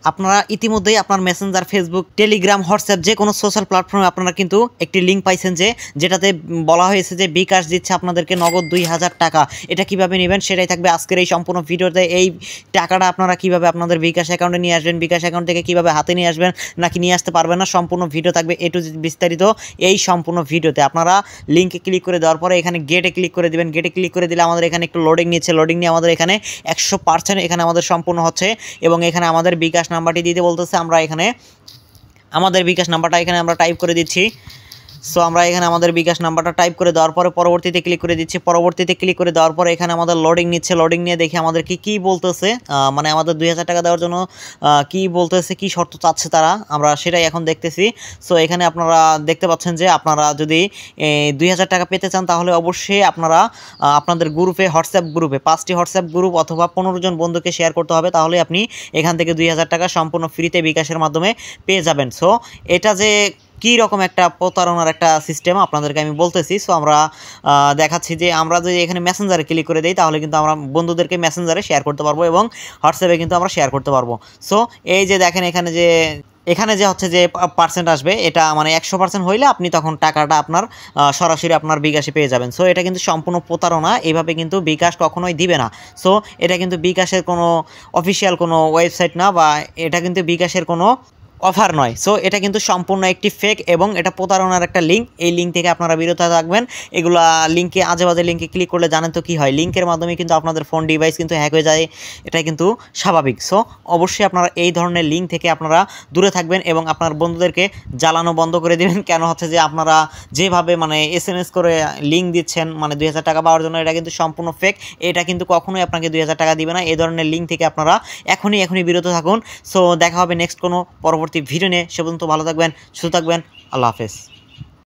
আপনারা ইতিমধ্যেই আপনার মেসেঞ্জার, ফেসবুক, টেলিগ্রাম, হোয়াটসঅ্যাপ যে কোনো সোশ্যাল প্ল্যাটফর্মে আপনারা কিন্তু একটি লিঙ্ক পাইছেন যেটাতে বলা হয়েছে যে বিকাশ দিচ্ছে আপনাদেরকে নগদ 2000 টাকা। এটা কিভাবে নেবেন সেটাই থাকবে আজকের এই সম্পূর্ণ ভিডিওতে। এই টাকাটা আপনারা কিভাবে আপনাদের বিকাশ অ্যাকাউন্টে নিয়ে আসবেন, বিকাশ অ্যাকাউন্ট থেকে কিভাবে হাতে নিয়ে আসবেন নাকি নিয়ে আসতে পারবেন না, সম্পূর্ণ ভিডিও থাকবে এ টু জেড বিস্তারিত এই সম্পূর্ণ ভিডিওতে। আপনারা লিঙ্কে ক্লিক করে দেওয়ার পরে এখানে গেটে ক্লিক করে দেবেন। গেটে ক্লিক করে দিলে আমাদের এখানে একটু লোডিং নিচ্ছে। লোডিং নিয়ে আমাদের এখানে 100% এখানে আমাদের সম্পূর্ণ হচ্ছে এবং এখানে আমাদের বিকাশ নাম্বারটি দিতে বলতেছে। আমরা এখানে আমাদের বিকাশ নাম্বারটা এখানে আমরা টাইপ করে দিচ্ছি। সো আমরা এখানে আমাদের বিকাশ নাম্বারটা টাইপ করে দেওয়ার পরে পরবর্তীতে ক্লিক করে দিচ্ছি। পরবর্তীতে ক্লিক করে দেওয়ার পরে এখানে আমাদের লোডিং নিচ্ছে। লোডিং নিয়ে দেখি আমাদের কি বলতেছে, মানে আমাদের 2000 টাকা দেওয়ার জন্য কি বলতেছে, কি শর্ত চাচ্ছে তারা, আমরা সেটাই এখন দেখতেছি। সো এখানে আপনারা দেখতে পাচ্ছেন যে আপনারা যদি 2000 টাকা পেতে চান তাহলে অবশ্যই আপনারা আপনাদের গ্রুপে, হোয়াটসঅ্যাপ গ্রুপে 5টি হোয়াটসঅ্যাপ গ্রুপ অথবা 15 জন বন্ধুকে শেয়ার করতে হবে, তাহলে আপনি এখান থেকে 2000 টাকা সম্পূর্ণ ফ্রিতে বিকাশের মাধ্যমে পেয়ে যাবেন। সো এটা যে কী রকম একটা প্রতারণার একটা সিস্টেম আপনাদেরকে আমি বলতেছি। সো আমরা দেখাচ্ছি যে আমরা যদি এখানে মেসেঞ্জারে ক্লিক করে দিই তাহলে কিন্তু আমরা বন্ধুদেরকে মেসেঞ্জারে শেয়ার করতে পারবো এবং হোয়াটসঅ্যাপে কিন্তু আমরা শেয়ার করতে পারবো। সো এই যে দেখেন এখানে যে হচ্ছে যে পার্সেন্ট আসবে, এটা মানে 100% হইলে আপনি তখন টাকাটা আপনার সরাসরি আপনার বিকাশে পেয়ে যাবেন। সো এটা কিন্তু সম্পূর্ণ প্রতারণা, এইভাবে কিন্তু বিকাশ কখনোই দিবে না। সো এটা কিন্তু বিকাশের কোনো অফিসিয়াল কোনো ওয়েবসাইট না, বা এটা কিন্তু বিকাশের কোনো অফার নয়। সো এটা কিন্তু সম্পূর্ণ একটি ফেক এবং এটা প্রতারণার একটা লিঙ্ক। এই লিঙ্ক থেকে আপনারা বিরত থাকবেন। এগুলা লিঙ্কে, আজে বাজে লিঙ্কে ক্লিক করলে জানেন তো কী হয়, লিঙ্কের মাধ্যমে কিন্তু আপনাদের ফোন ডিভাইস কিন্তু হ্যাক হয়ে যায়, এটা কিন্তু স্বাভাবিক। সো অবশ্যই আপনারা এই ধরনের লিঙ্ক থেকে আপনারা দূরে থাকবেন এবং আপনার বন্ধুদেরকে জ্বালানো বন্ধ করে দেবেন। কেন হচ্ছে যে আপনারা যেভাবে মানে SMS করে লিঙ্ক দিচ্ছেন মানে 2000 টাকা পাওয়ার জন্য, এটা কিন্তু সম্পূর্ণ ফেক। এটা কিন্তু কখনোই আপনাকে 2000 টাকা দিবে না। এই ধরনের লিঙ্ক থেকে আপনারা এখনই বিরত থাকুন। সো দেখা হবে নেক্সট কোনো পরবর্তী ভিডিও নিয়ে। সে পর্যন্ত ভালো থাকবেন, সুস্থ থাকবেন। আল্লাহ হাফেজ।